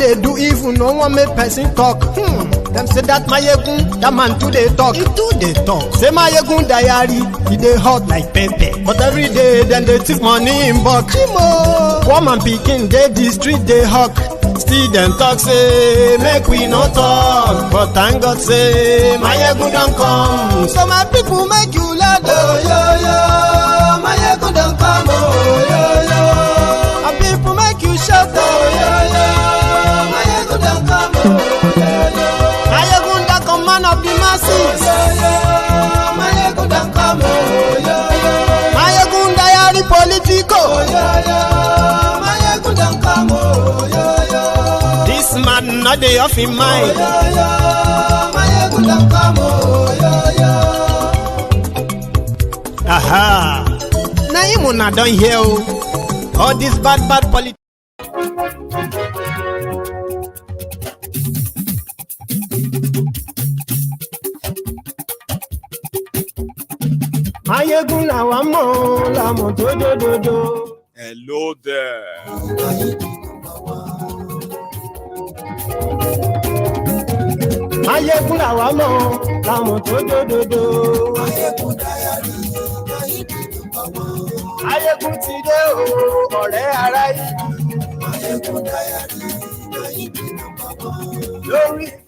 they do even no one make person talk. Them say that Mayegun, that man too they talk. He too they talk. Say Mayegun diary, he dey hot like pepper. But every day then they take money in bulk. Chimo, woman pikin dey the street they hawk. Still them talk say make we no talk. But thank God say Mayegun don't come. So my people make you laugh. Oh yo yo, Mayegun don't come. Oh yo yo, my people make you shout. Oh yo yo, Mayegun don't come. Oh yo yo, Mayegun the command of the masses. Oh yo yo, Mayegun don't come. Oh yo yo, Mayegun diary politico. Oh yo yo, Mayegun don't come. Oh yo yo, this man not dey off in mind. Oh yo yo, Mayegun don't come. Oh yo yo. Aha! Now him una don hear all this bad politics. Mayegun la wa mo la mo dododo. Hello there. Mayegun la wa mo la mo dododo. Mayegun ti dé o, ọ̀rẹ́ ara yìí.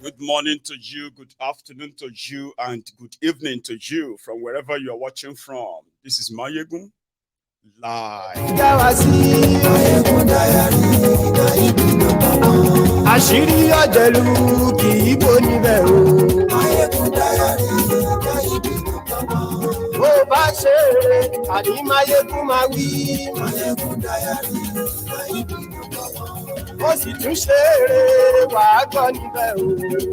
Good morning to you, good afternoon to you, and good evening to you from wherever you are watching from. This is Mayegun live. Àṣírí ọ̀jẹ̀lú kì í bò níbẹ̀ o. Bó bá ṣe eré, àní Mayegun máa wí. Ó sì tún ṣe eré, wàá gbọ́ níbẹ̀ o.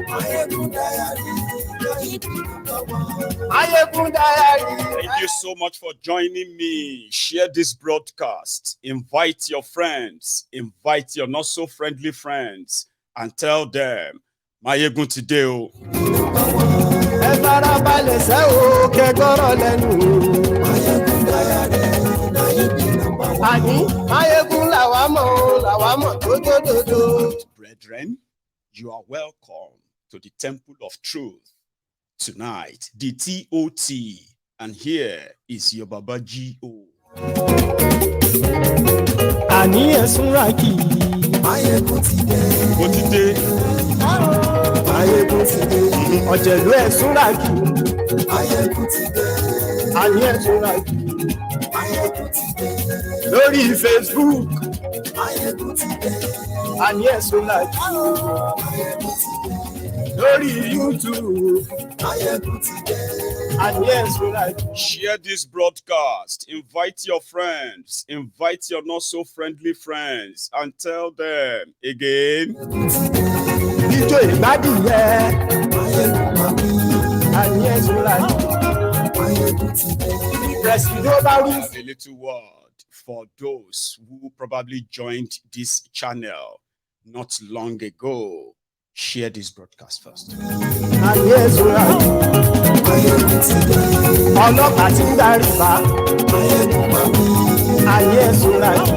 Mayegun diary. Thank you so much for joining me. Share this broadcast. Invite your friends. Invite your not so friendly friends and tell them Mayegun today. Ẹ fara balẹ̀ sẹ́ o, kẹ́gbọ́rọ̀ lẹ́nu o. Àní Mayegun làwa mọ̀ dódódódó. Brethren, you are welcome to the Temple of Truth tonight, the TOT, and here is your Baba G.O. Àní ẹ̀sùn ra kì í. Mayegun ti dé. Ó ti dé. Mayegun ti dé. Ọ̀jẹ̀lú ẹ̀sùn ra kì í. Mayegun ti dé. Àní ẹ̀sùn ra kì í. Mayegun ti dé. Lórí Facebook. Mayegun ti dé. Àní ẹ̀sùn ra kì í. Mayegun ti dé. Lórí YouTube. Mayegun ti dé. Àní ẹ̀sùn ra kì í. Share this broadcast. Invite your friends. Invite your not so friendly friends and tell them again. Ijó ìgbádìyẹ. Àní ẹ̀sùn ra kì í. A little word for those who probably joined this channel not long ago. Share this broadcast first. Ọlọ́pàá ti ń darí bá. Ayé ẹ̀sùn ra kì í.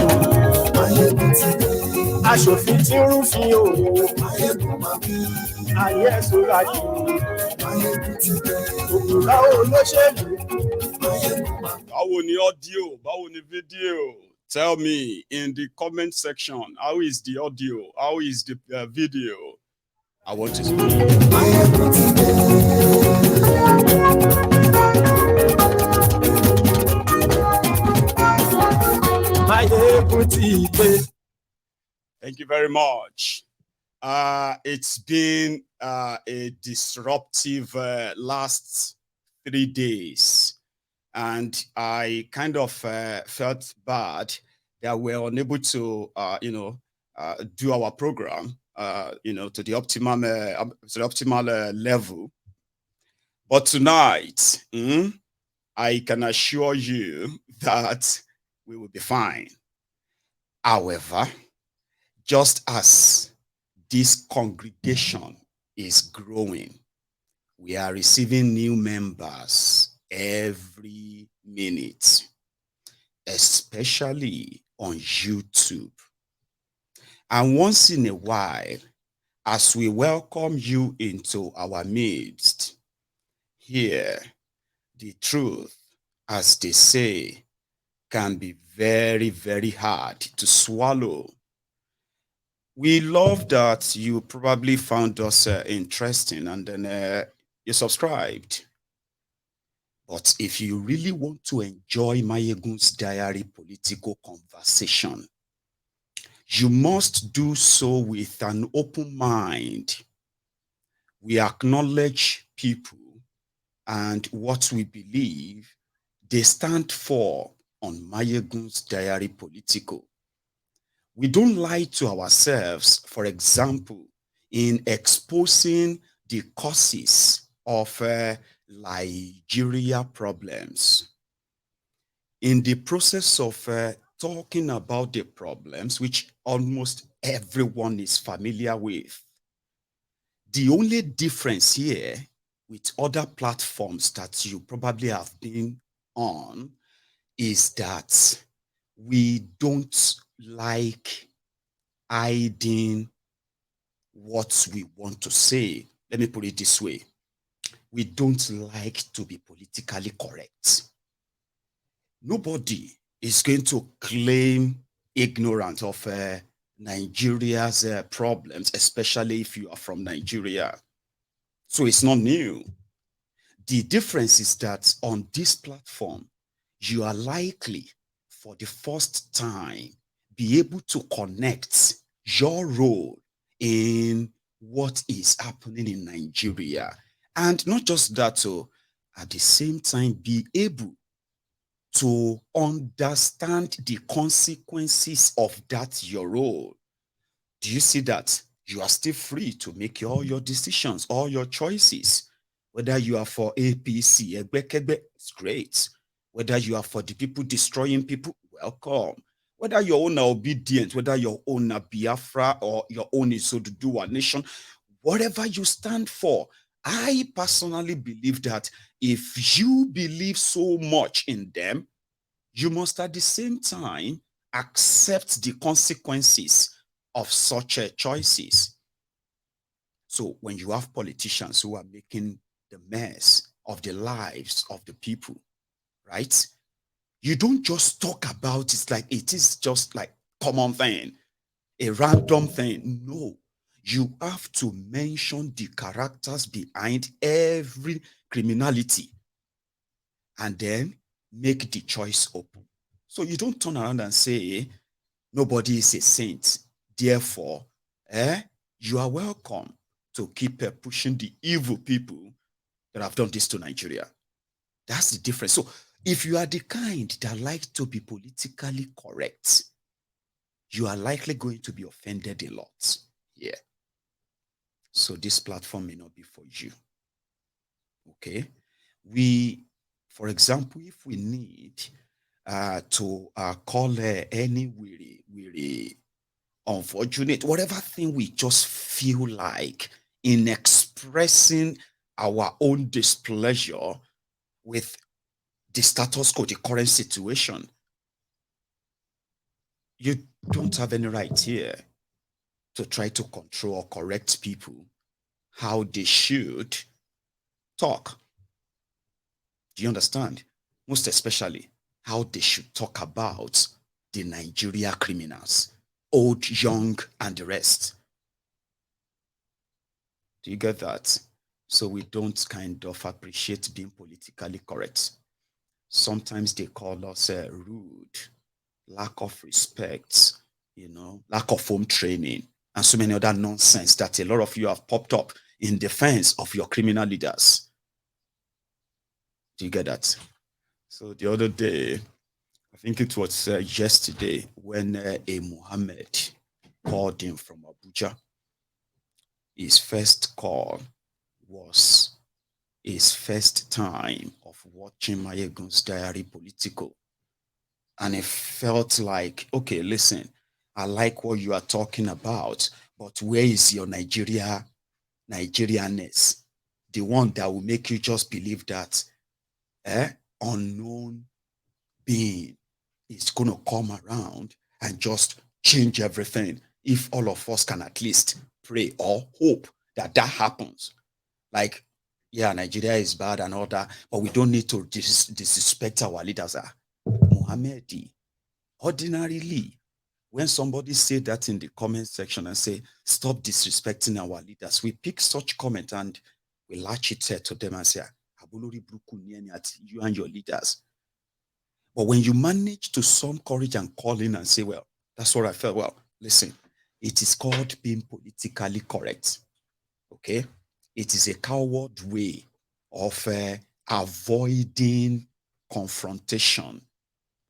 Aṣòfin tí ń rúfin òwò. Ayé ẹ̀sùn ra kì í. Òkúra olóṣèlú. Báwo ni audio? Báwo ni video? Tell me in the comment section. How is the audio? How is the video? I want to see. Thank you very much. It's been a disruptive last 3 days, and I kind of felt bad that we're unable to, do our program, to the optimal level. But tonight, I can assure you that we will be fine. However, just as this congregation is growing, we are receiving new members every minute, especially on YouTube. And once in a while, as we welcome you into our midst, here, the truth, as they say, can be very, very hard to swallow. We love that you probably found us interesting and then you subscribed. But if you really want to enjoy Mayegun's Diary political conversation, you must do so with an open mind. We acknowledge people and what we believe they stand for on Mayegun's Diary political. We don't lie to ourselves, for example, in exposing the causes of Nigeria problems. In the process of talking about the problems, which almost everyone is familiar with, the only difference here with other platforms that you probably have been on is that we don't like hiding what we want to say. Let me put it this way. We don't like to be politically correct. Nobody is going to claim ignorance of Nigeria's problems, especially if you are from Nigeria. So it's not new. The difference is that on this platform, you are likely for the first time be able to connect your role in what is happening in Nigeria. And not just that, so at the same time be able to understand the consequences of that your role. Do you see that? You are still free to make all your decisions, all your choices. Whether you are for APC, it's great. Whether you are for the people destroying people, welcome. Whether your own are obedient, whether your own are Biafra or your own is Oduduwa nation, whatever you stand for, I personally believe that if you believe so much in them, you must at the same time accept the consequences of such choices. So when you have politicians who are making the mess of the lives of the people, right? You don't just talk about it like it is just like common thing, a random thing. No, you have to mention the characters behind every criminality and then make the choice open. So you don't turn around and say, nobody is a saint. Therefore, you are welcome to keep pushing the evil people that have done this to Nigeria. That's the difference. So if you are the kind that likes to be politically correct, you are likely going to be offended a lot. Yeah. So this platform may not be for you. Okay. For example, if we need to call any weary, unfortunate, whatever thing we just feel like in expressing our own displeasure with the status quo, the current situation, you don't have any right here to try to control or correct people how they should talk. Do you understand? Most especially how they should talk about the Nigeria criminals, old, young, and the rest. Do you get that? So we don't kind of appreciate being politically correct. Sometimes they call us rude, lack of respect, lack of home training, and so many other nonsense that a lot of you have popped up in defense of your criminal leaders. Do you get that? So the other day, I think it was yesterday, when a Mohammed called him from Abuja, his first call was his first time of watching Mayegun's Diary political. And it felt like, okay, listen, I like what you are talking about, but where is your Nigerianness? The one that will make you just believe that unknown being is going to come around and just change everything. if all of us can at least pray or hope that that happens. Like, yeah, Nigeria is bad and all that, but we don't need to disrespect our leaders. Muhammad, ordinarily, when somebody say that in the comment section and say, stop disrespecting our leaders, we pick such comment and we latch it to them and say, "Abulori bruku ni at you and your leaders." But when you manage to some courage and call in and say, well, that's what I felt. Well, listen, it is called being politically correct. Okay? It is a coward way of avoiding confrontation,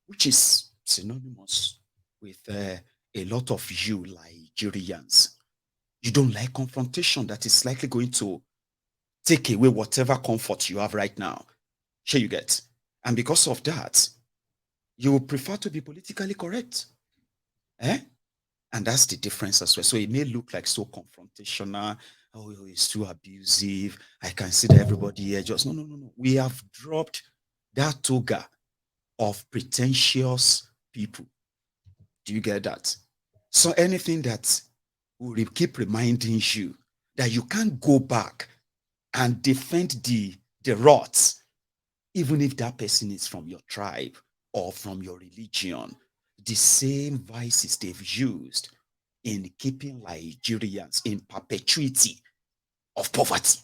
which is synonymous with a lot of you Nigerians. You don't like confrontation that is likely going to take away whatever comfort you have right now. Sure, you get. And because of that, you would prefer to be politically correct. Eh? And that's the difference as well. So it may look like so confrontational. Oh, it's too abusive. I can see that everybody here just no. We have dropped that toga of pretentious people. Do you get that? So anything that will keep reminding you that you can't go back and defend the rots, even if that person is from your tribe or from your religion, the same vices they've used in keeping Nigerians in perpetuity of poverty.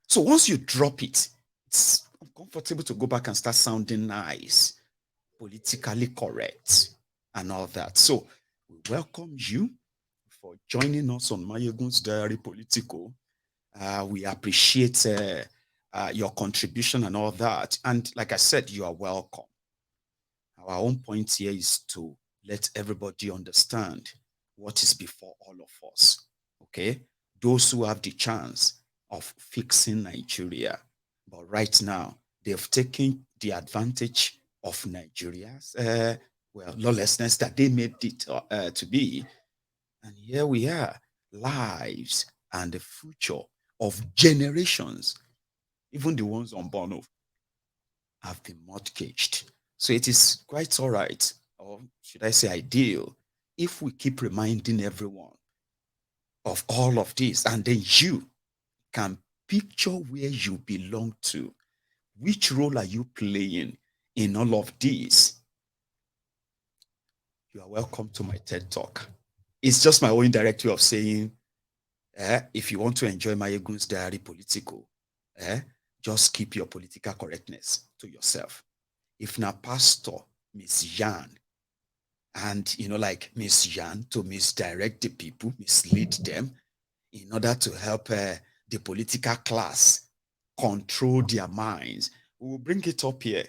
So once you drop it, it's uncomfortable to go back and start sounding nice, politically correct, and all that. So we welcome you for joining us on Mayegun's Diary Political. We appreciate your contribution and all that. And like I said, you are welcome. Our own point here is to let everybody understand what is before all of us. Okay? Those who have the chance of fixing Nigeria. But right now, they've taken the advantage of Nigeria's lawlessness that they made it to be. And here we are, lives and the future of generations, even the ones unborn of, have been mortgaged. So it is quite all right, or should I say ideal, if we keep reminding everyone of all of this, and then you can picture where you belong to. Which role are you playing in all of this? You are welcome to my TED Talk. It's just my own indirect way of saying, if you want to enjoy Mayegun's Diary Political, just keep your political correctness to yourself. If na pastor, Miss Yan, and like Miss Yan to misdirect the people, mislead them in order to help the political class control their minds, we will bring it up here.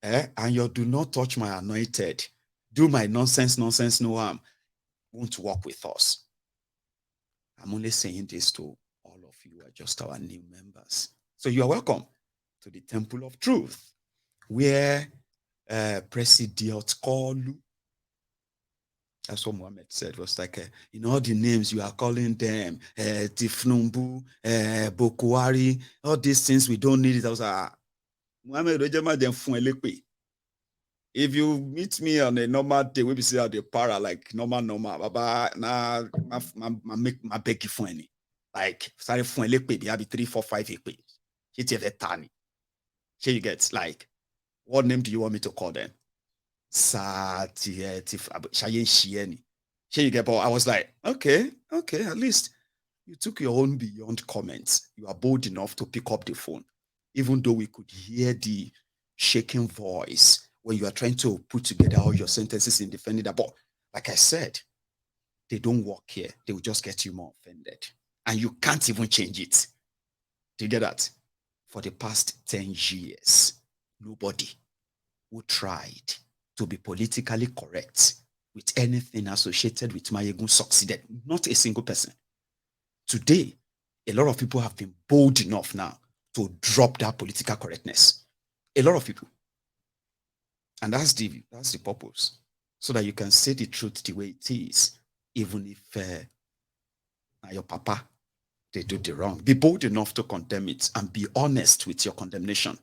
And you do not touch my anointed. Do my nonsense, no harm. Won't work with us. I'm only saying this to all of you who are just our new members. So you are welcome to the Temple of Truth, where President Kolu, that's what Muhammad said, was like, all the names you are calling them, Tifnumbu, Buhari, all these things, we don't need it. I was like, Muhammad, if you meet me on a normal day, we be see at the para like normal, baba na make my beg you for any. Like sorry for a be have 3, 4, 5 ekpe. Hit your tani. Here you get like, what name do you want me to call them? Shayen. Here you get, but I was like, okay, at least you took your own beyond comments. You are bold enough to pick up the phone, even though we could hear the shaking voice when you are trying to put together all your sentences in defending that. But like I said, they don't work here. They will just get you more offended. And you can't even change it. Do you get that? For the past 10 years, nobody who tried to be politically correct with anything associated with Mayegun succeeded. Not a single person. Today, a lot of people have been bold enough now to drop that political correctness. A lot of people. And that's the purpose. So that you can say the truth the way it is, even if your papa, they do the wrong. Be bold enough to condemn it and be honest with your condemnation.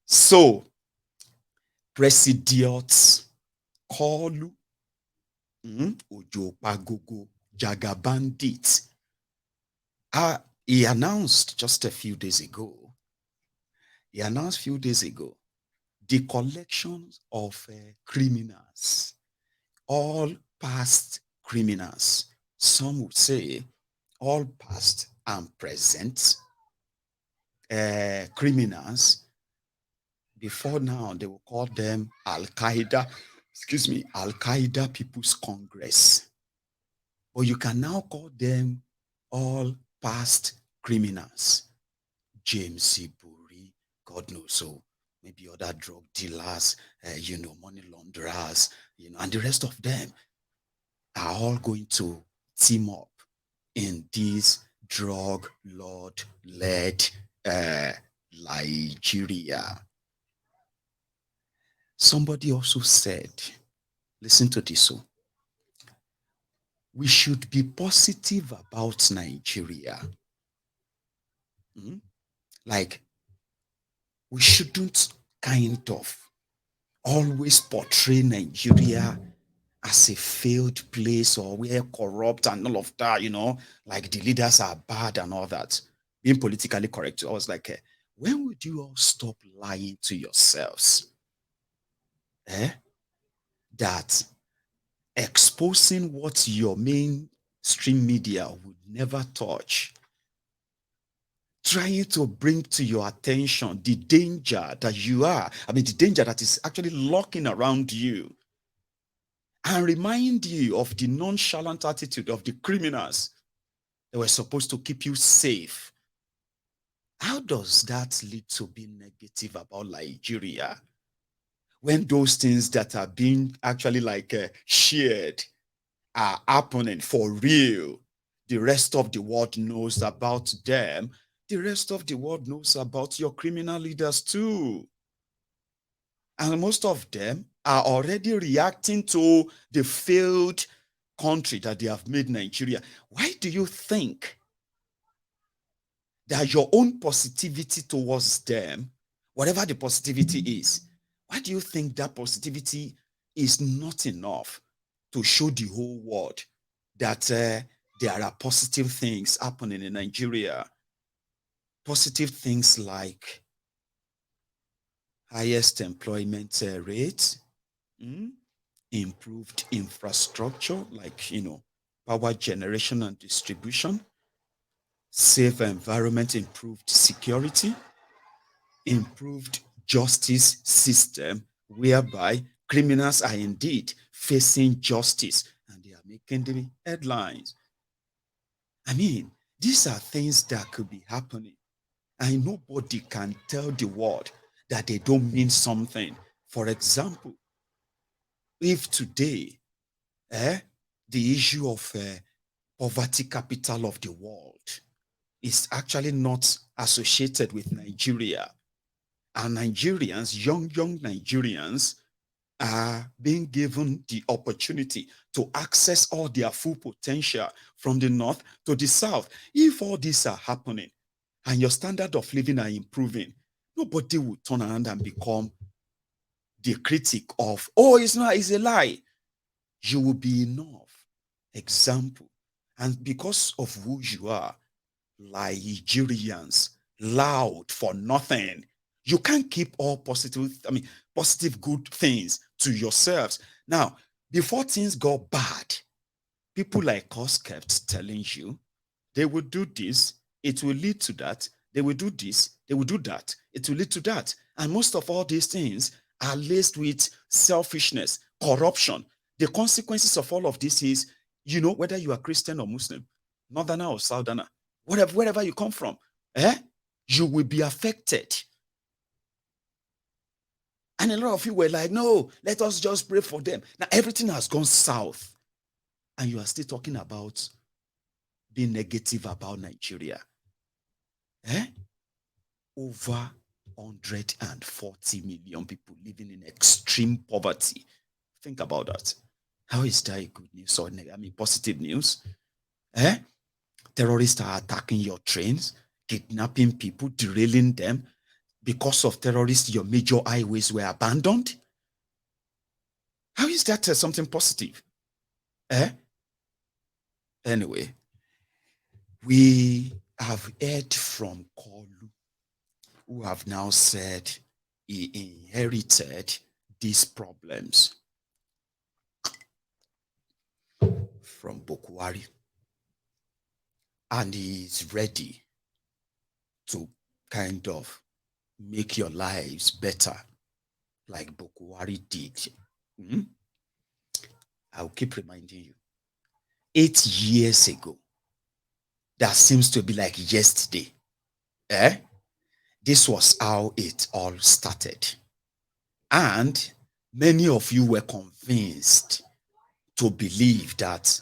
So, President Kolu, Ojo Pagogo, Jaga Bandits. He announced just a few days ago, the collections of criminals, all past criminals. Some would say all past and present criminals. Before now, they will call them Al-Qaeda, Al Qaeda People's Congress. But you can now call them all past criminals. James Buhari, God knows, so maybe other drug dealers, money launderers, and the rest of them are all going to team up in this drug lord-led Nigeria. Somebody also said, listen to this, so we should be positive about Nigeria. Like, we shouldn't kind of always portray Nigeria as a failed place or we're corrupt and all of that, like the leaders are bad and all that. Being politically correct, I was like, when would you all stop lying to yourselves? That exposing what your mainstream media would never touch, trying to bring to your attention the danger that the danger that is actually lurking around you, and remind you of the nonchalant attitude of the criminals that were supposed to keep you safe. How does that lead to being negative about Nigeria? When those things that are being actually shared are happening for real, the rest of the world knows about them. The rest of the world knows about your criminal leaders too. And most of them are already reacting to the failed country that they have made Nigeria. Why do you think that your own positivity towards them, whatever the positivity is, why do you think that positivity is not enough to show the whole world that there are positive things happening in Nigeria? Positive things like highest employment rate, improved infrastructure like, power generation and distribution, safe environment, improved security, improved justice system whereby criminals are indeed facing justice and they are making the headlines. These are things that could be happening, and nobody can tell the world that they don't mean something. For example, if today the issue of poverty capital of the world is actually not associated with Nigeria, and Nigerians, young Nigerians, are being given the opportunity to access all their full potential from the north to the south. If all these are happening and your standard of living are improving, nobody will turn around and become the critic of, it's a lie. You will be enough example. And because of who you are, Nigerians, loud for nothing. You can't keep all positive good things to yourselves. Now, before things got bad, people like us kept telling you, they will do this, it will lead to that. They will do this, they will do that, it will lead to that. And most of all these things are laced with selfishness, corruption. The consequences of all of this is, whether you are Christian or Muslim, Northerner or Southerner, wherever you come from, you will be affected. And a lot of you were like, no, let us just pray for them. Now everything has gone south. And you are still talking about being negative about Nigeria. Over 140 million people living in extreme poverty. Think about that. How is that a good news or positive news? Terrorists are attacking your trains, kidnapping people, derailing them. Because of terrorists, your major highways were abandoned. How is that something positive? Eh? Anyway, we have heard from Kolu, who have now said he inherited these problems from Buhari, and he is ready to kind of make your lives better like Buhari did. Hmm? I'll keep reminding you. 8 years ago, that seems to be like yesterday. This was how it all started. And many of you were convinced to believe that,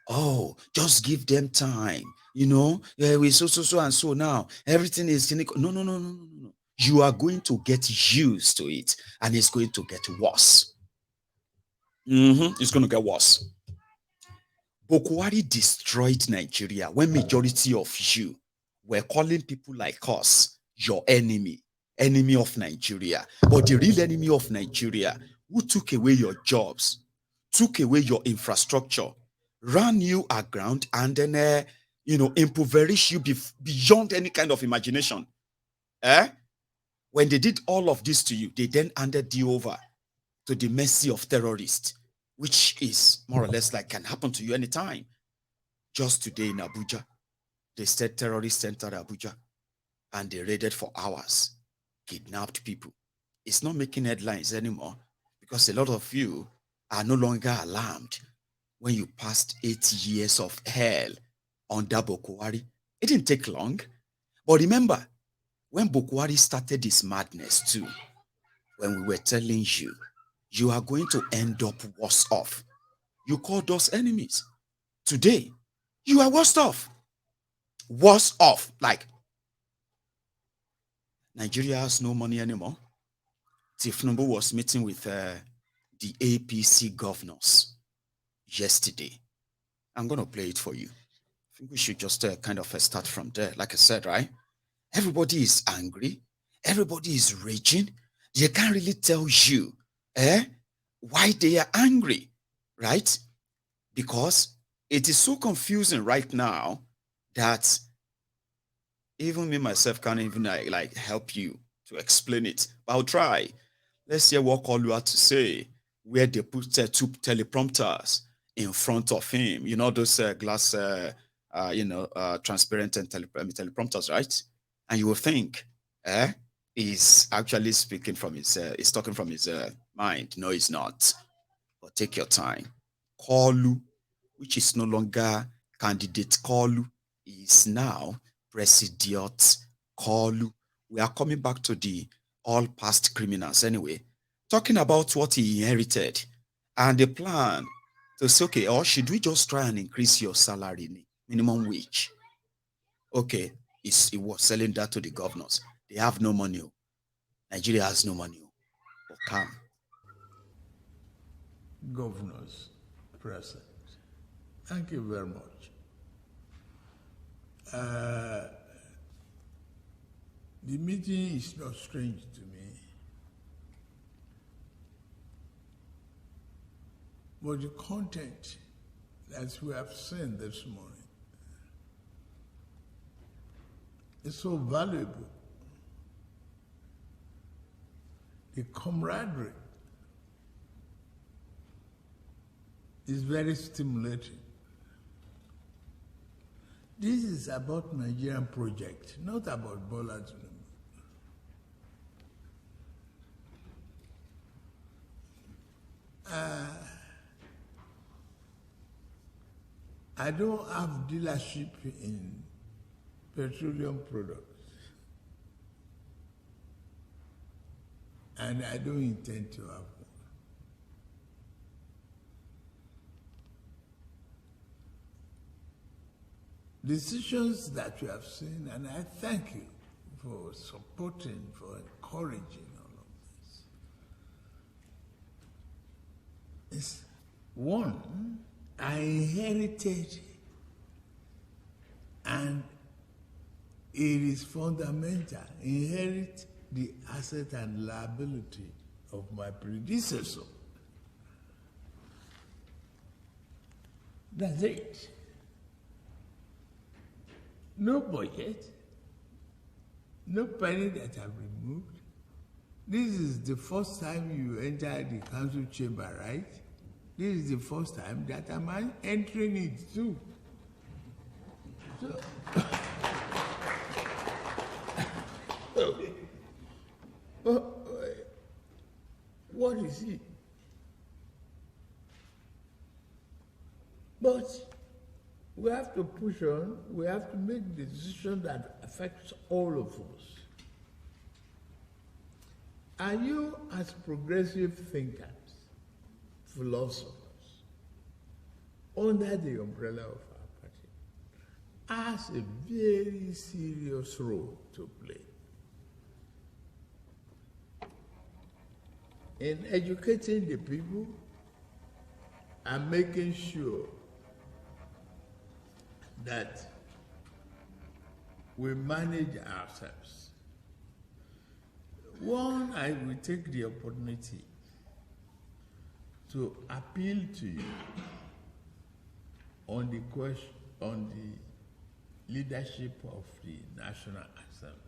oh, just give them time. We so and so now. Everything is cynical. No. You are going to get used to it, and it's going to get worse. It's going to get worse. Buhari destroyed Nigeria when majority of you were calling people like us your enemy of Nigeria. But the real enemy of Nigeria, who took away your jobs, took away your infrastructure, ran you aground, and then, impoverished you beyond any kind of imagination. When they did all of this to you, they then handed you over to the mercy of terrorists, which is more or less like can happen to you anytime. Just today in Abuja, they said terrorists entered Abuja and they raided for hours, kidnapped people. It's not making headlines anymore because a lot of you are no longer alarmed when you passed 8 years of hell under Buhari. It didn't take long. But remember, when Buhari started his madness too, when we were telling you, you are going to end up worse off. You called us enemies. Today, you are worse off. Worse off. Like, Nigeria has no money anymore. Tinubu was meeting with the APC governors yesterday. I'm going to play it for you. I think we should just kind of start from there. Like I said, right? Everybody is angry. Everybody is raging. They can't really tell you why they are angry, right? Because it is so confusing right now that even me myself can't even like help you to explain it. But I'll try. Let's hear what Kolu had to say, where they put 2 teleprompters in front of him. You know those glass, transparent and teleprompters, right? And you will think, he's actually speaking from his, he's talking from his mind. No, he's not. But take your time. Kolu, which is no longer candidate Kolu, is now President Kolu. We are coming back to the all past criminals anyway, talking about what he inherited and the plan to say, okay, or should we just try and increase your salary, minimum wage? Okay, he was selling that to the governors. They have no money. Nigeria has no money. But come. Governors present. Thank you very much. The meeting is not strange to me, but the content that we have seen this morning is so valuable. The camaraderie is very stimulating. This is about Nigerian project, not about Bola Tinubu. I don't have dealership in petroleum products, and I don't intend to have one. Decisions that you have seen, and I thank you for supporting, for encouraging all of this. It's one, I inherited, and it is fundamental, inherit the asset and liability of my predecessor. That's it. No budget, no penny that have removed. This is the first time you enter the council chamber, right? This is the first time that I'm entering it too. So, what is it? But we have to push on. We have to make the decision that affects all of us. Are you, as progressive thinkers, philosophers, under the umbrella of our party, has a very serious role to play in educating the people and making sure that we manage ourselves? One, I will take the opportunity to appeal to you on the question, on the leadership of the National Assembly.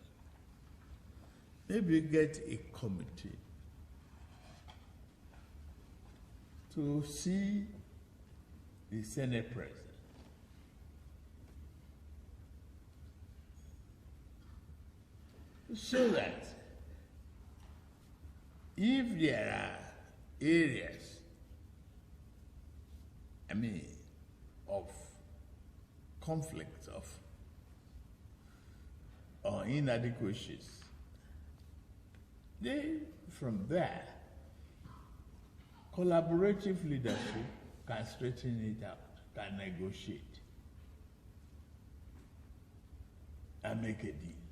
Maybe get a committee to see the Senate President. So that if there are areas, of conflict or inadequacies, they, from there, collaborative leadership can straighten it out, can negotiate, and make a deal,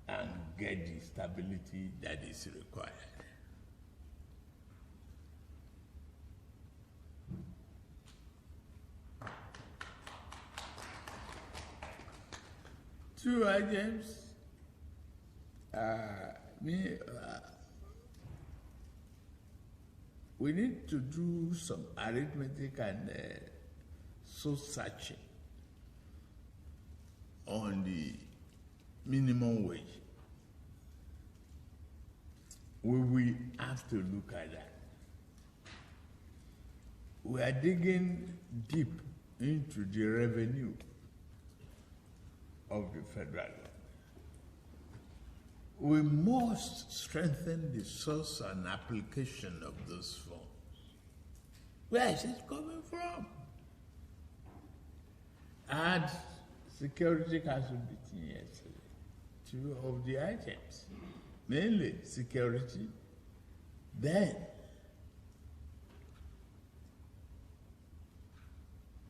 and get the stability that is required. Two items. We need to do some arithmetic and soul searching on the minimum wage. We will have to look at that. We are digging deep into the revenue of the federal government. We must strengthen the source and application of those funds. Where is it coming from? I had Security Council meeting yesterday. Two of the items, mainly security, then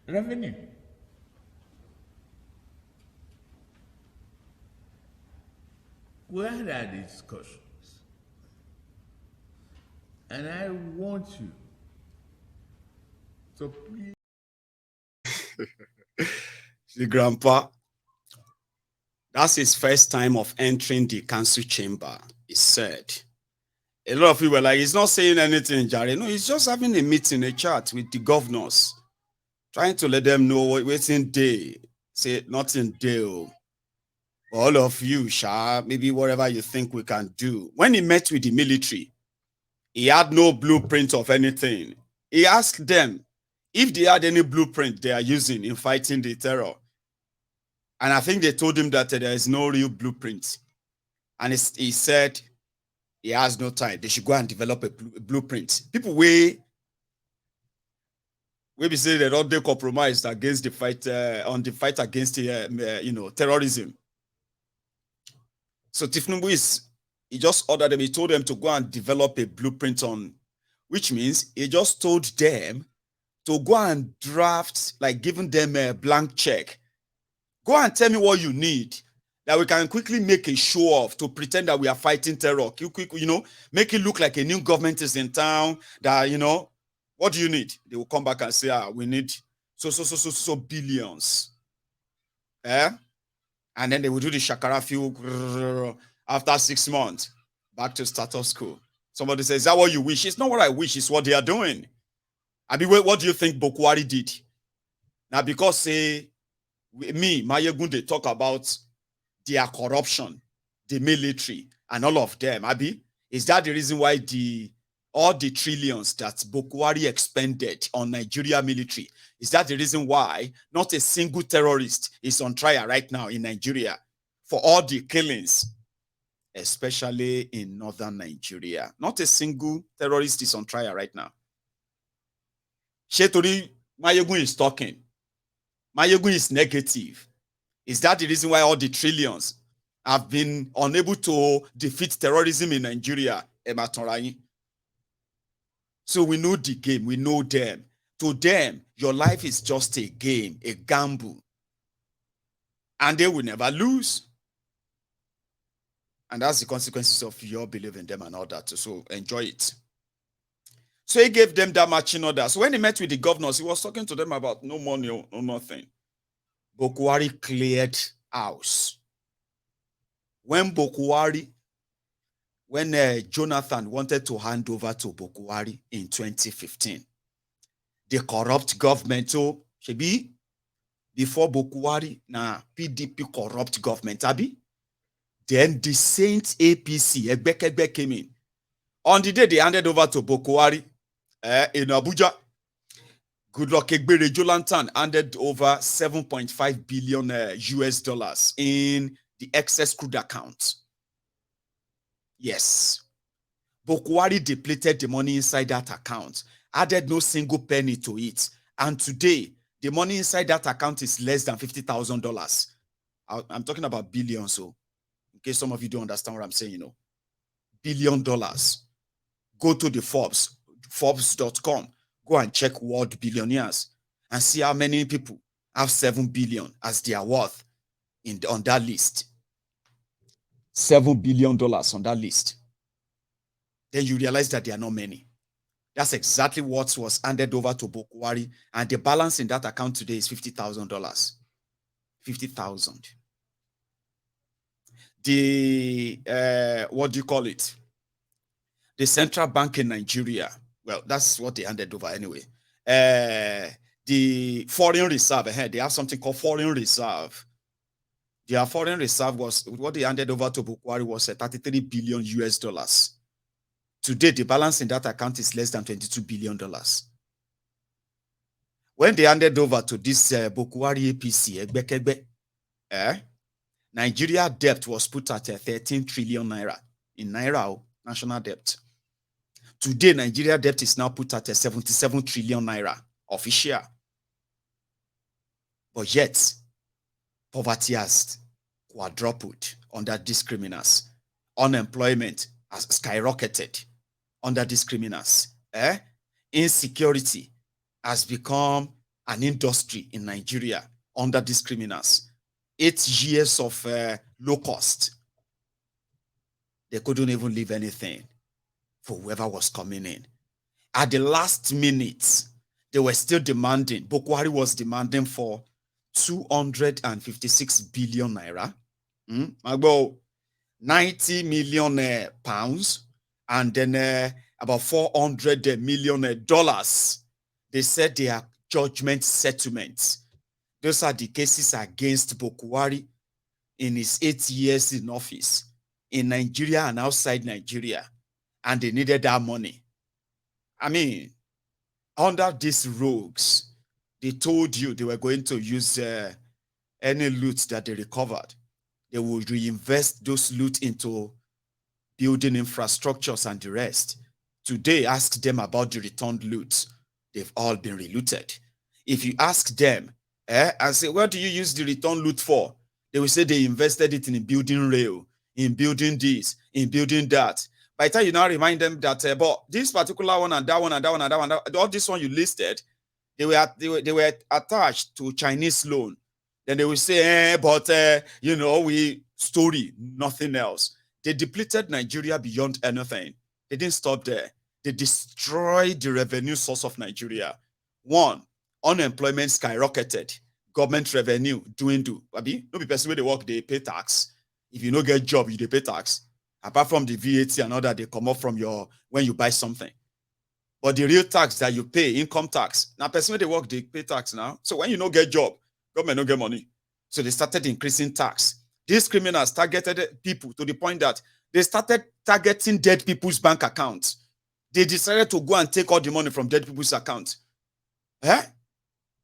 revenue. We had our discussions, and I want you to please. See, Grandpa, that's his first time of entering the council chamber, he said. A lot of people were like, he's not saying anything, Jerry. No, he's just having a meeting, a chat with the governors, trying to let them know what's in day. Say, nothing day. All of you, maybe whatever you think we can do. When he met with the military, he had no blueprint of anything. He asked them if they had any blueprint they are using in fighting the terror. And I think they told him that there is no real blueprint. And he said he has no time. They should go and develop a blueprint. People we be saying they don't compromised against the fight on the fight against terrorism. So Tinubu he just ordered them, he told them to go and develop a blueprint on, which means he just told them to go and draft, like giving them a blank check. Go and tell me what you need that we can quickly make a show of to pretend that we are fighting terror. Make it look like a new government is in town, that, what do you need? They will come back and say, we need so billions. And then they will do the shakara few after 6 months, back to status quo. Somebody says, is that what you wish? It's not what I wish, it's what they are doing. I mean, what do you think Buhari did? Now, because say me, Mayegun, they talk about their corruption, the military, and all of them. Abi, is that the reason why all the trillions that Buhari expended on Nigeria military, is that the reason why not a single terrorist is on trial right now in Nigeria for all the killings, especially in northern Nigeria? Not a single terrorist is on trial right now. Shetori Mayegun is talking. Mayegun is negative. Is that the reason why all the trillions have been unable to defeat terrorism in Nigeria? So we know the game, we know them. To them, your life is just a game, a gamble. And they will never lose. And that's the consequences of your belief in them and all that. So enjoy it. So he gave them that marching order. So when he met with the governors, he was talking to them about no money, no nothing. Buhari cleared house. When Jonathan wanted to hand over to Buhari in 2015, the corrupt government, so shebi before Buhari, na PDP corrupt government, abi. Then the Saint APC, Egbekegbe came in. On the day they handed over to Buhari in Abuja, Goodluck Egbere Jonathan handed over 7.5 billion US dollars in the excess crude account. Yes. Buhari depleted the money inside that account, added no single penny to it. And today, the money inside that account is less than $50,000. I'm talking about billions, so in case some of you don't understand what I'm saying, $1 billion. Go to the Forbes.com, go and check world billionaires and see how many people have 7 billion as their worth on that list. $7 billion on that list. Then you realize that there are not many. That's exactly what was handed over to Buhari, and the balance in that account today is $50,000. 50,000. The what do you call it? The central bank in Nigeria. Well, that's what they handed over anyway. The foreign reserve, they have something called foreign reserve. Their foreign reserve was what they handed over to Buhari was 33 billion US dollars. Today, the balance in that account is less than $22 billion. When they handed over to this Buhari APC, Nigeria debt was put at 13 trillion naira in naira national debt. Today, Nigeria debt is now put at 77 trillion naira official. But yet, poverty has quadrupled under these criminals. Unemployment has skyrocketed under these criminals. Insecurity has become an industry in Nigeria under these criminals. 8 years of low cost. They couldn't even leave anything for whoever was coming in. At the last minute, they were still demanding. Buhari was demanding for 256 billion naira. 90 million pounds, and then about $400 million dollars. They said they are judgment settlements. Those are the cases against Buhari in his 8 years in office in Nigeria and outside Nigeria, and they needed that money. I mean, under these rogues, they told you they were going to use any loot that they recovered. They would reinvest those loot into building infrastructures and the rest. Today, ask them about the returned loot. They've all been relooted. If you ask them and say, what do you use the return loot for? They will say they invested it in building rail, in building this, in building that. By the time you now remind them that, but this particular one and that one and that one and that one, all this one you listed, they were attached to Chinese loan. Then they will say, story, nothing else. They depleted Nigeria beyond anything. They didn't stop there. They destroyed the revenue source of Nigeria. One, unemployment skyrocketed. Government revenue dwindle. No be person where they work, they pay tax. If you don't get job, you pay tax. Apart from the VAT and all that, they come up from when you buy something. But the real tax that you pay, income tax, now person when they work, they pay tax now. So when you don't get job, government don't get money. So they started increasing tax. These criminals targeted people to the point that they started targeting dead people's bank accounts. They decided to go and take all the money from dead people's accounts. Eh?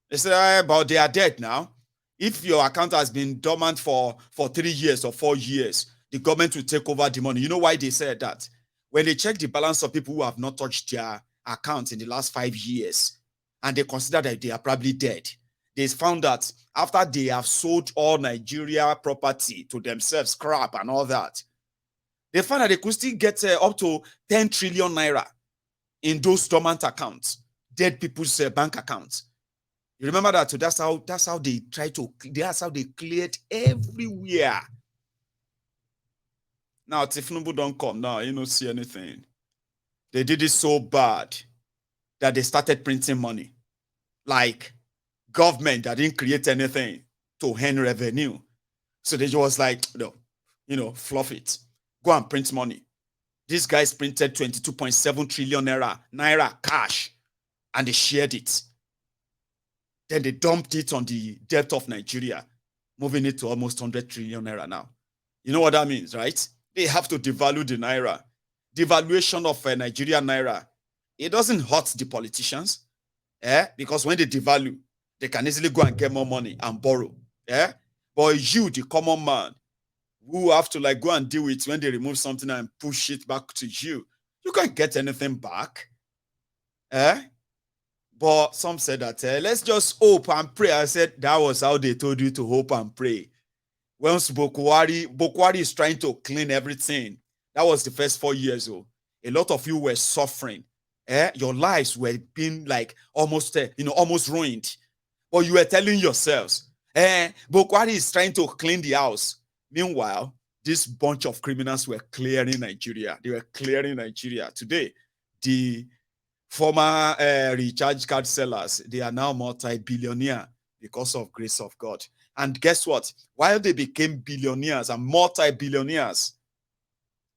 They said, but they are dead now. If your account has been dormant for 3 years or 4 years, the government will take over the money. You know why they said that? When they check the balance of people who have not touched their accounts in the last 5 years, and they consider that they are probably dead, they found that after they have sold all Nigeria property to themselves, scrap and all that, they found that they could still get up to 10 trillion naira in those dormant accounts, dead people's bank accounts. You remember that? So that's how they that's how they cleared everywhere. Now, Tinubu don't come now, you don't see anything. They did it so bad that they started printing money. Like government that didn't create anything to earn revenue. So they just like, fluff it. Go and print money. These guys printed 22.7 trillion naira cash, and they shared it. Then they dumped it on the debt of Nigeria, moving it to almost 100 trillion naira now. You know what that means, right? They have to devalue the naira. Devaluation of Nigerian naira, it doesn't hurt the politicians, because when they devalue, they can easily go and get more money and borrow. But you, the common man, who have to go and deal with when they remove something and push it back to you, you can't get anything back. But some said that let's just hope and pray. I said that was how they told you to hope and pray. Once Buhari is trying to clean everything, that was the first 4 years. A lot of you were suffering. Your lives were being almost ruined. But you were telling yourselves, Buhari is trying to clean the house. Meanwhile, this bunch of criminals were clearing Nigeria. They were clearing Nigeria. Today, the former recharge card sellers, they are now multi-billionaire because of grace of God. And guess what? While they became billionaires and multi-billionaires,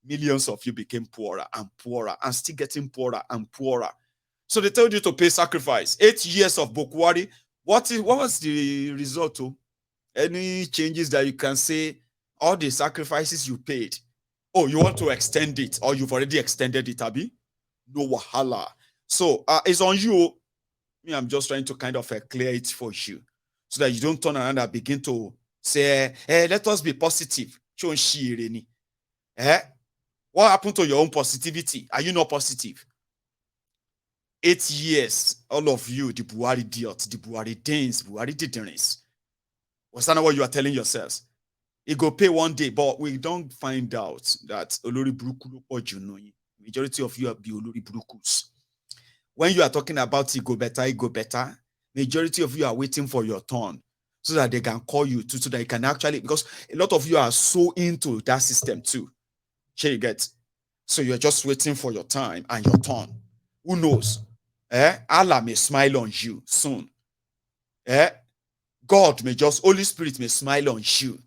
millions of you became poorer and still getting poorer and poorer. So they told you to pay sacrifice. 8 years of Buhari. What was the result? Any changes that you can say? All the sacrifices you paid. Oh, you want to extend it, or you've already extended it, Abi? No wahala. So it's on you. I'm just trying to kind of clear it for you, so that you don't turn around and begin to say, let us be positive. What happened to your own positivity? Are you not positive? 8 years, all of you, the Buhari idiots, the Buhari Danes, Buhari Diderins. Was that not what you are telling yourselves? It go pay one day, but we don't find out that Olori Buruku or Junoyi. Majority of you are Olori Burukus. When you are talking about it go better, majority of you are waiting for your turn so that they can call you so that you can actually, because a lot of you are so into that system too. Sure you get? So you're just waiting for your time and your turn. Who knows? Allah may smile on you soon. God may Holy Spirit may smile on you.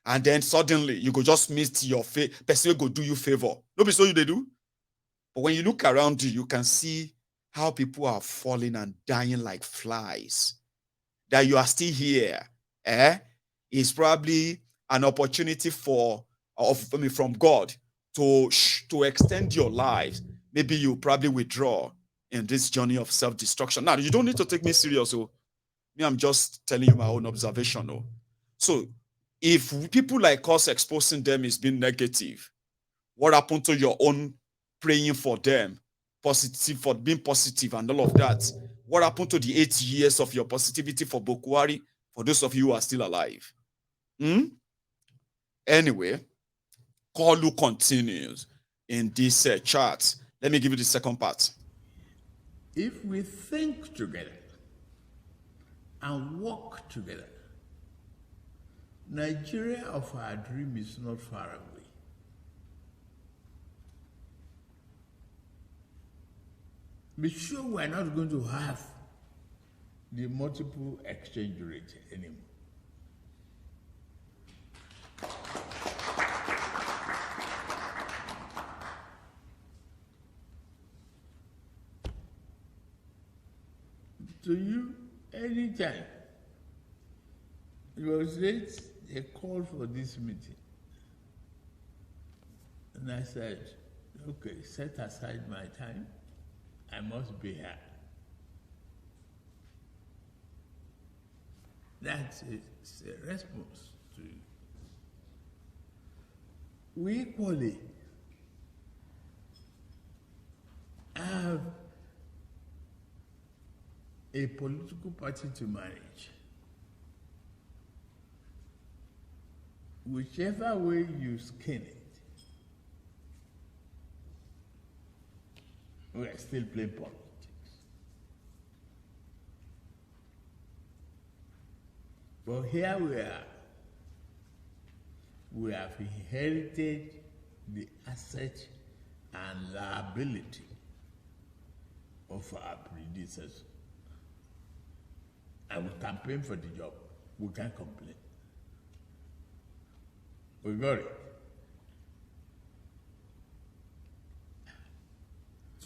And then suddenly you go just miss your person will go do you favor. Nobody saw you they do. But when you look around you, you can see how people are falling and dying like flies. That you are still here, is probably an opportunity from God to extend your lives. Maybe you probably withdraw in this journey of self-destruction. Now, you don't need to take me serious. I'm just telling you my own observation. So, if people like us exposing them is being negative, what happened to your own praying for them, positive, for being positive and all of that? What happened to the 8 years of your positivity for Buhari, for those of you who are still alive? Anyway, Kalu continues in this chart. Let me give you the second part. If we think together and work together, Nigeria of our dream is not far away. Be sure we're not going to have the multiple exchange rate anymore. to you anytime. It was late, they called for this meeting. And I said, okay, set aside my time. I must be here. That's a response to you. We equally have a political party to manage. Whichever way you skin it, we are still playing politics. But here we are. We have inherited the asset and liability of our predecessors. And we campaign for the job. We can't complain. We got it.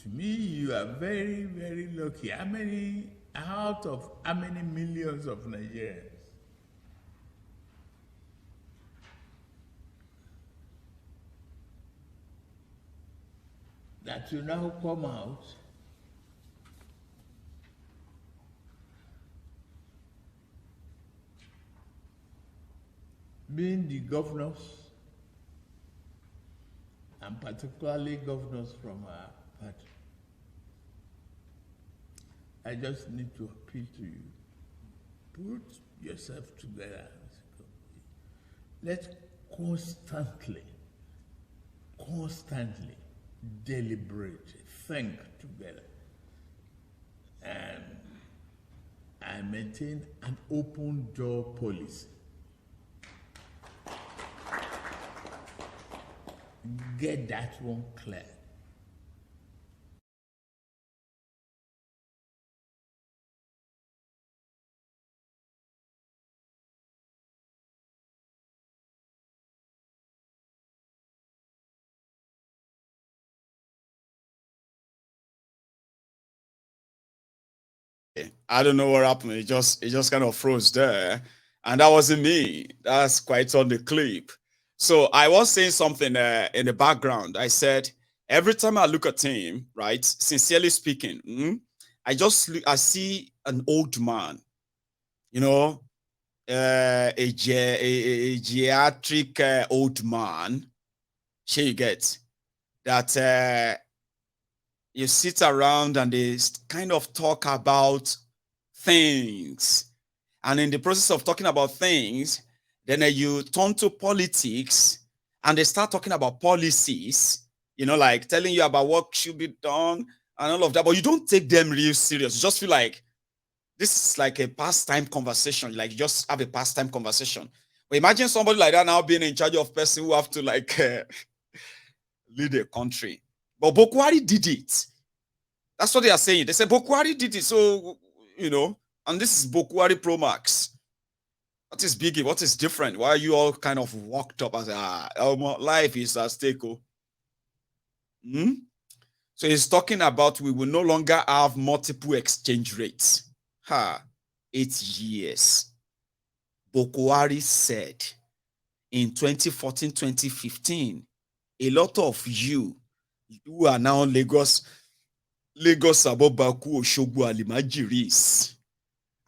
To me, you are very, very lucky. How many out of how many millions of Nigerians that you now come out being the governors, and particularly governors from our party. I just need to appeal to you. Put yourself together. Let's constantly deliberate, think together. And I maintain an open door policy. Get that one clear. I don't know what happened. It just kind of froze there. And that wasn't me. That's quite on the clip. So I was saying something in the background. I said, every time I look at him, right, sincerely speaking, I see an old man, you know, a geriatric old man. Sure, you get that you sit around and they kind of talk about things. And in the process of talking about things, then you turn to politics and they start talking about policies, you know, like telling you about what should be done and all of that. But you don't take them real serious. You just feel like this is like a pastime conversation. Like you just have a pastime conversation. But imagine somebody like that now being in charge of person who have to like lead a country. But Buhari did it. That's what they are saying. They say Buhari did it. So, you know, and this is Buhari Pro Max. What is biggie? What is different? Why are you all kind of walked up as life is at stake? So he's talking about we will no longer have multiple exchange rates. 8 years. Buhari said in 2014, 2015, a lot of you who are now Lagos Abobaku Oshogbo Alimajiris,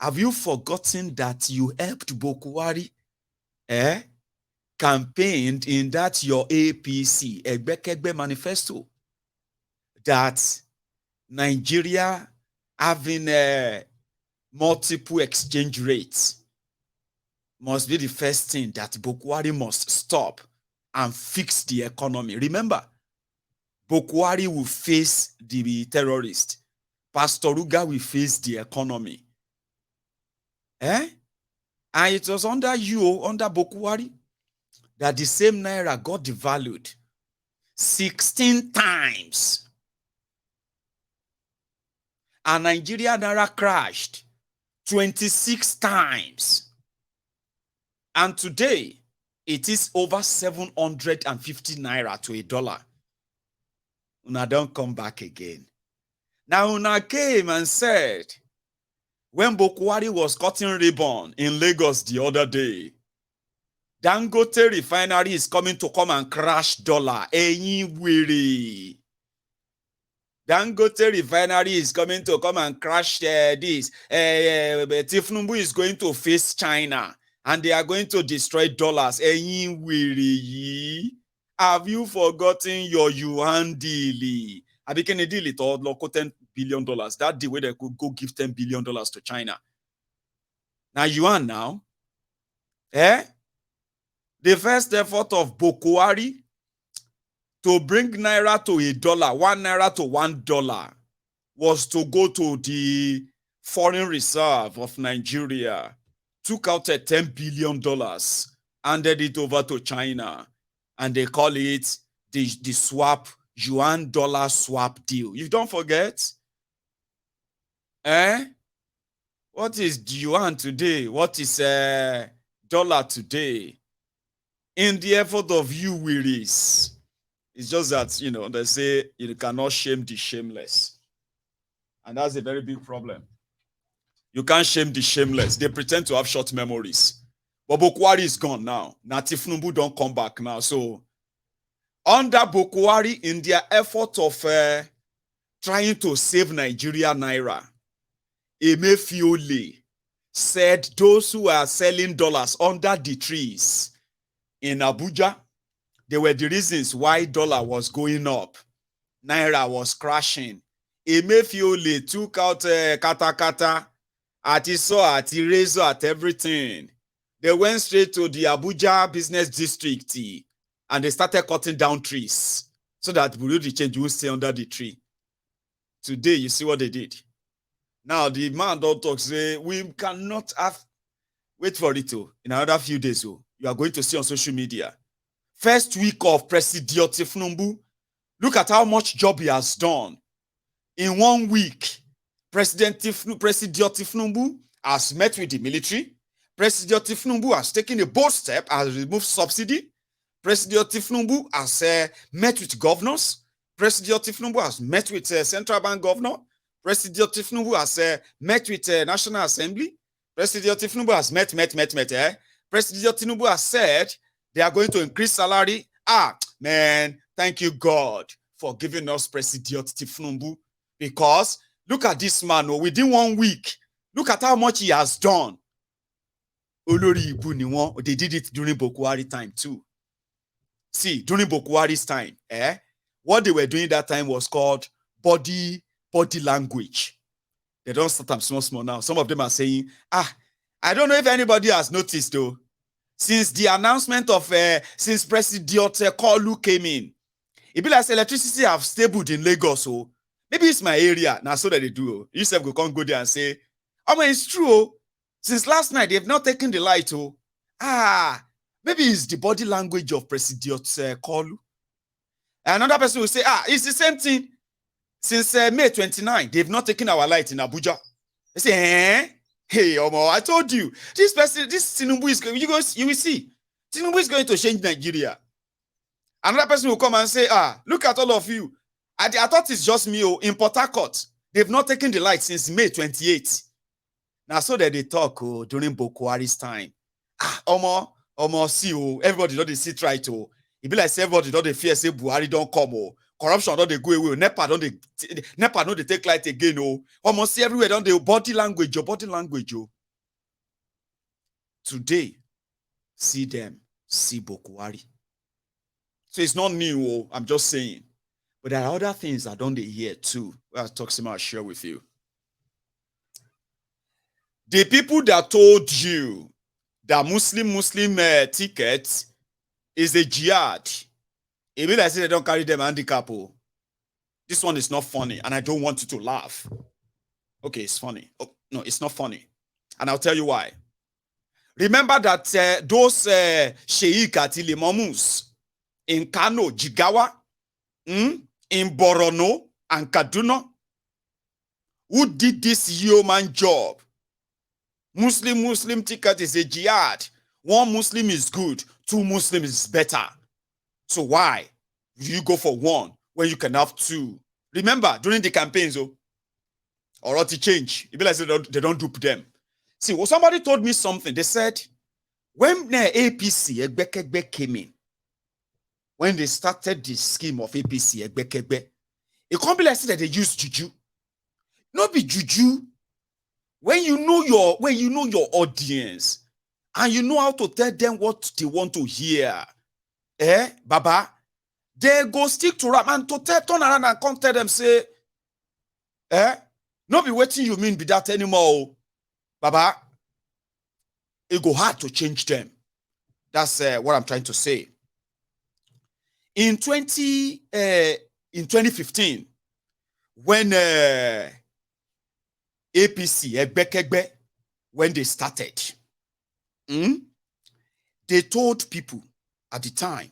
have you forgotten that you helped Buhari campaigned in that your APC Egbekegbe manifesto that Nigeria having multiple exchange rates must be the first thing that Buhari must stop and fix the economy. Remember, Buhari will face the terrorist. Pastor Ruga will face the economy. And it was under you, under Buhari, that the same Naira got devalued 16 times. And Nigeria Naira crashed 26 times. And today, it is over 750 Naira to a dollar. Una don't come back again. Now Una came and said, When Buhari was cutting ribbon in Lagos the other day, Dangote refinery is coming to come and crash dollar. Ẹ̀yin wèrè. Dangote refinery is coming to come and crash this. Tinubu is going to face China and they are going to destroy dollars. Ẹ̀yin wèrè yìí. Have you forgotten your yuan deal? Abikini deal it all local $10 billion. That the way they could go give $10 billion to China. Now yuan now. The first effort of Buhari to bring naira to $1, 1 naira to $1, was to go to the foreign reserve of Nigeria, took out $10 billion, handed it over to China, and they call it the swap, yuan dollar swap deal. You don't forget? What is yuan today? What is dollar today? In the effort of you wearies, it's just that, you know, they say you cannot shame the shameless. And that's a very big problem. You can't shame the shameless. They pretend to have short memories. But Buhari is gone now. Tinubu don't come back now. So, under Buhari, in their effort of trying to save Nigeria Naira, Emefiole said those who are selling dollars under the trees in Abuja, they were the reasons why dollar was going up. Naira was crashing. Emefiole took out katakata, at eraser, at everything. They went straight to the Abuja business district and they started cutting down trees so that Buhari change will stay under the tree. Today, you see what they did. Now, the man don't talk, say, we cannot have, wait for it, in another few days, you are going to see on social media. First week of President Tinubu, look at how much job he has done. In 1 week, President Tinubu has met with the military. President Tinubu has taken a bold step, has removed subsidy. President Tinubu has met with governors. President Tinubu has met with central bank governor. President Tinubu has met with National Assembly. President Tinubu has met. President Tinubu has said they are going to increase salary. Man, thank you, God, for giving us President Tinubu. Because look at this man, within 1 week, look at how much he has done. They did it during Buhari time too. See, during Buhari's time, what they were doing that time was called body language. They don't start them small now. Some of them are saying, I don't know if anybody has noticed though. Since the announcement of since President Kolu came in, it be like electricity have stabled in Lagos. So maybe it's my area. Now so that they do. You said we can't go there and say, it's true. Since last night, they have not taken the light. Maybe it's the body language of President Kolu. Another person will say, it's the same thing. Since May 29, they've not taken our light in Abuja. They say, hey, I told you, this Tinubu is going, you will see, Tinubu is going to change Nigeria. Another person will come and say, look at all of you. I thought it's just me in Port Harcourt. They've not taken the light since May 28. Now, so that they talk during Buhari's time. See, everybody don't see right. It be like everybody don't they fear say Buhari don't come. Corruption don't they go away. NEPA don't they take light again. Almost see everywhere don't they body language. Today, see them, see Buhari. So it's not new. I'm just saying. But there are other things that don't they hear too. I'll share with you. The people that told you that Muslim ticket is a jihad. It means I say they don't carry them handicap. This one is not funny, and I don't want you to laugh. Okay, it's funny. No, it's not funny. And I'll tell you why. Remember that those Sheikh Atili Mamus in Kano, Jigawa, in Borono, and Kaduna, who did this yeoman job. Muslim ticket is a jihad. 1 Muslim is good, 2 Muslims is better. So why do you go for 1 when you can have 2? Remember, during the campaigns, or to change. It be like they don't dupe them. See, well, somebody told me something. They said, when the APC, Egbekegbe came in, when they started the scheme of APC, Egbekegbe, it can't be like that they use juju. Not be juju. When you know your audience and you know how to tell them what they want to hear, Baba, they go stick to rap and to turn around and come tell them, say, not be waiting you mean be that anymore, Baba. It go hard to change them. That's what I'm trying to say. In 2015, when APC, Egbekegbe, when they started, they told people at the time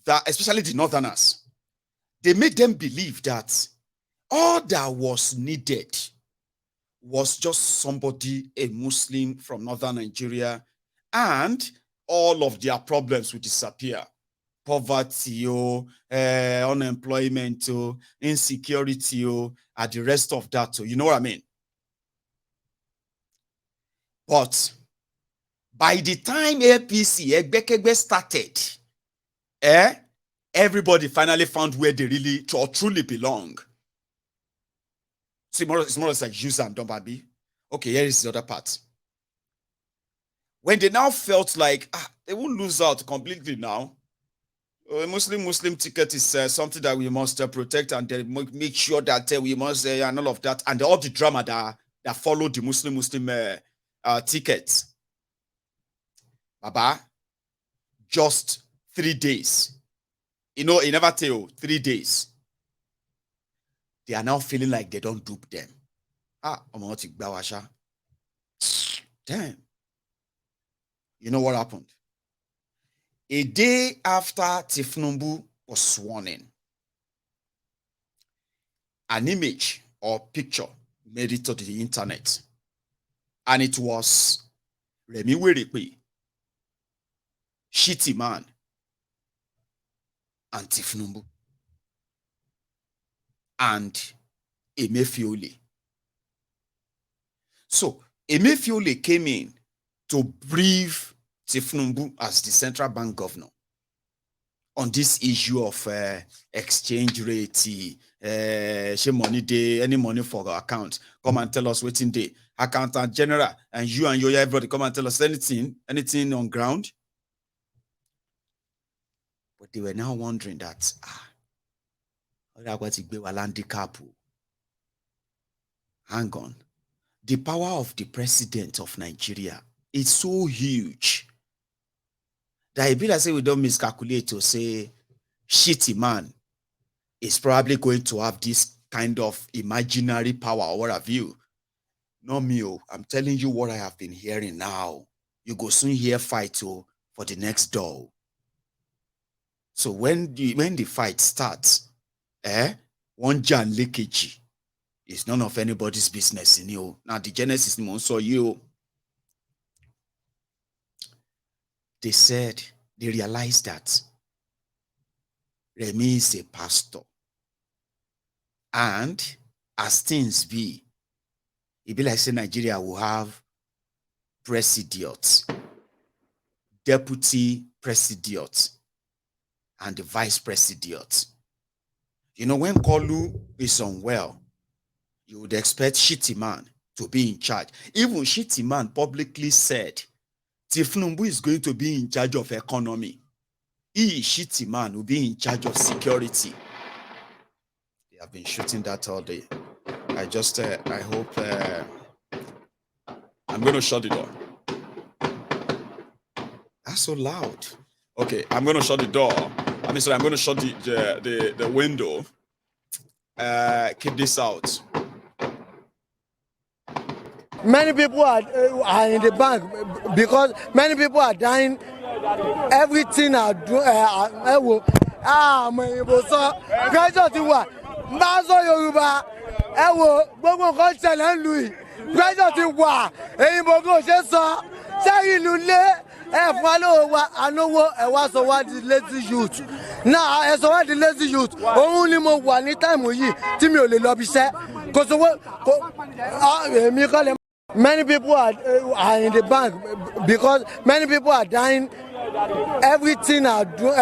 that, especially the Northerners, they made them believe that all that was needed was just somebody, a Muslim from Northern Nigeria, and all of their problems would disappear. Poverty, unemployment, insecurity, and the rest of that. You know what I mean? But by the time APC, Egbekegbe started, everybody finally found where they really or truly belong. So it's more like Juice and Dombabi. Okay, here is the other part. When they now felt like they won't lose out completely now, a Muslim ticket is something that we must protect, and then make sure that we must and all of that, and all the drama that followed the Muslim tickets. Baba, just 3 days. You know, it never tell 3 days. They are now feeling like they don't dupe them. Damn. You know what happened? A day after Tinubu was sworn in, an image or picture made it to the internet. And it was Remi Werepe, Shitty Man, and Tinubu, and Emefiole. So Emefiole came in to brief Tinubu as the central bank governor on this issue of exchange rate, money day, any money for our account. Come and tell us what's in day. Accountant general and you everybody come and tell us anything on ground. But they were now wondering that hang on. The power of the president of Nigeria is so huge that if I say we don't miscalculate to say Shitty Man is probably going to have this kind of imaginary power or what have you. No, me, I'm telling you what I have been hearing now. You go soon hear fight for the next door. So when the fight starts, one Jan leakage is none of anybody's business in you. Now the genesis also you. They said they realized that Remi is a pastor. And as things be, it be like say Nigeria will have presidiots, deputy presidiots, and the vice presidiots. You know, when Kolu is unwell, you would expect Shitty Man to be in charge. Even Shitty Man publicly said, Tinubu is going to be in charge of economy. He, Shitty Man, will be in charge of security. They have been shooting that all day. I hope I'm going to shut the door. That's so loud. Okay, I'm going to shut the door. I'm going to shut the window. Keep this out. Many people are in the bank because many people are dying. Everything are doing. Pressure ti wà. Mbazo Yorùbá. Gbogbo nǹkan ṣẹlẹ̀ ń lu yìí. Pressure ti wà. Èyí gbogbo ṣe sọ. Ṣé ìlú lé fún alówó wa ànówó wá sọ wá di lazy youth. Náà ẹ sọ wá di lazy youth. Òun ni mo wà ní táìmù yìí tí mi ò lè lọ bí iṣẹ́. Because many people are in the bank because many people are dying. Everything are doing.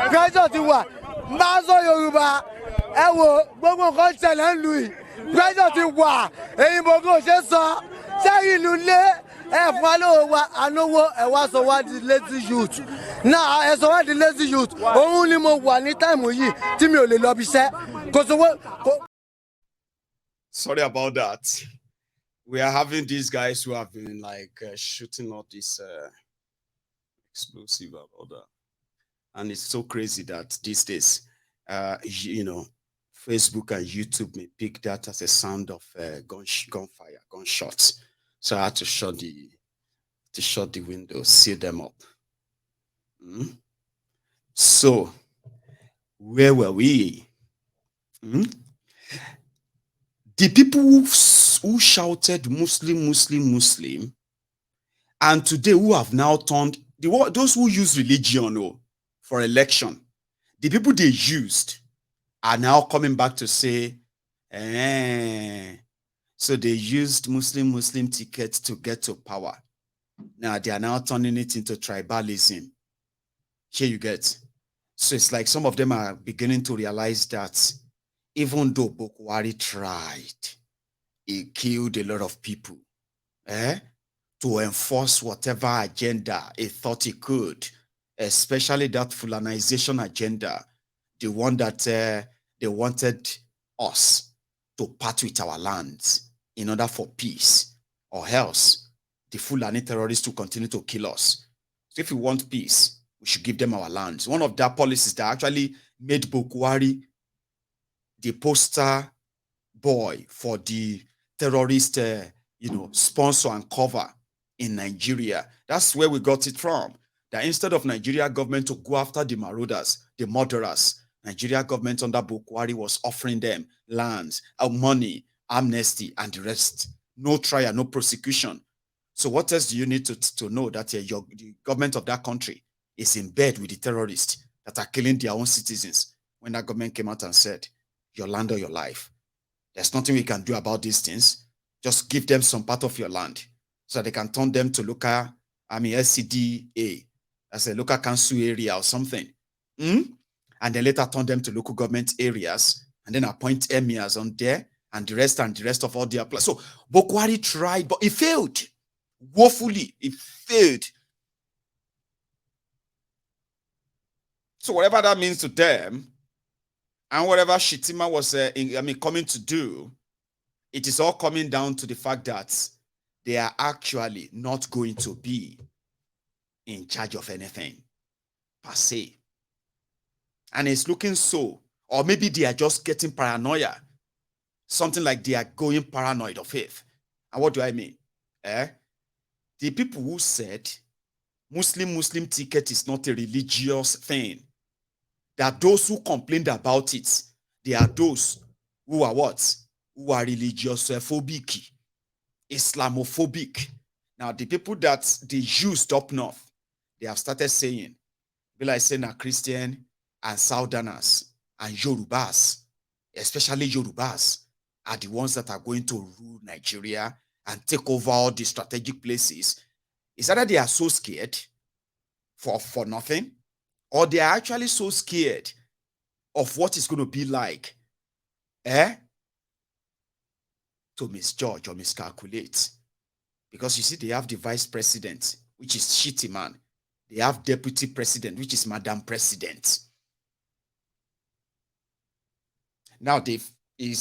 Pressure ti wà. Bá sọ Yorùbá, gbogbo nǹkan ṣẹlẹ̀ ń lu yìí. Pressure ti wà. Èyí gbogbo ṣe sọ. Ṣé ìlú lé fún alówó wa anówó wá sọ wá di lazy youth. Náà ẹ sọ wá di lazy youth. Òun ni mo wà ní táìmù yìí tí mi ò lè lọ bí iṣẹ́. Kò sówó. Sorry about that. We are having these guys who have been like shooting out this explosive about that. And it's so crazy that these days, you know, Facebook and YouTube may pick that as a sound of gunfire, gunshots. So I had to shut the window, seal them up. So where were we? The people who shouted Muslim, Muslim, Muslim, and today who have now turned, those who use religion for election, the people they used are now coming back to say, so they used Muslim tickets to get to power. Now they are now turning it into tribalism. Here you get. So it's like some of them are beginning to realize that even though Buhari tried, he killed a lot of people to enforce whatever agenda he thought he could, especially that Fulanization agenda, the one that they wanted us to part with our lands in order for peace, or else the Fulani terrorists to continue to kill us. So if we want peace, we should give them our lands. One of their policies that actually made Buhari the poster boy for the terrorist, sponsor and cover in Nigeria. That's where we got it from. That instead of Nigeria government to go after the marauders, the murderers, Nigeria government under Buhari was offering them lands, money, amnesty, and the rest. No trial, no prosecution. So what else do you need to know that the government of that country is in bed with the terrorists that are killing their own citizens? When that government came out and said, your land or your life. There's nothing we can do about these things. Just give them some part of your land so they can turn them to local, SCDA, as a local council area or something. And then later turn them to local government areas and then appoint emirs on there and the rest of all their plans. So Buhari tried, but it failed. Woefully, it failed. So whatever that means to them, and whatever Shitima was coming to do, it is all coming down to the fact that they are actually not going to be in charge of anything, per se. And it's looking so, or maybe they are just getting paranoia. Something like they are going paranoid of faith. And what do I mean? The people who said Muslim ticket is not a religious thing, that those who complained about it, they are those who are what? Who are religious-phobic, Islamophobic. Now, the people that they used up north, they have started saying, like saying a Christian and Southerners and Yorubas, especially Yorubas, are the ones that are going to rule Nigeria and take over all the strategic places. Is either they are so scared for nothing, or they are actually so scared of what it's going to be like, to misjudge or miscalculate. Because you see, they have the vice president, which is shitty man. They have deputy president, which is Madam President. Now, is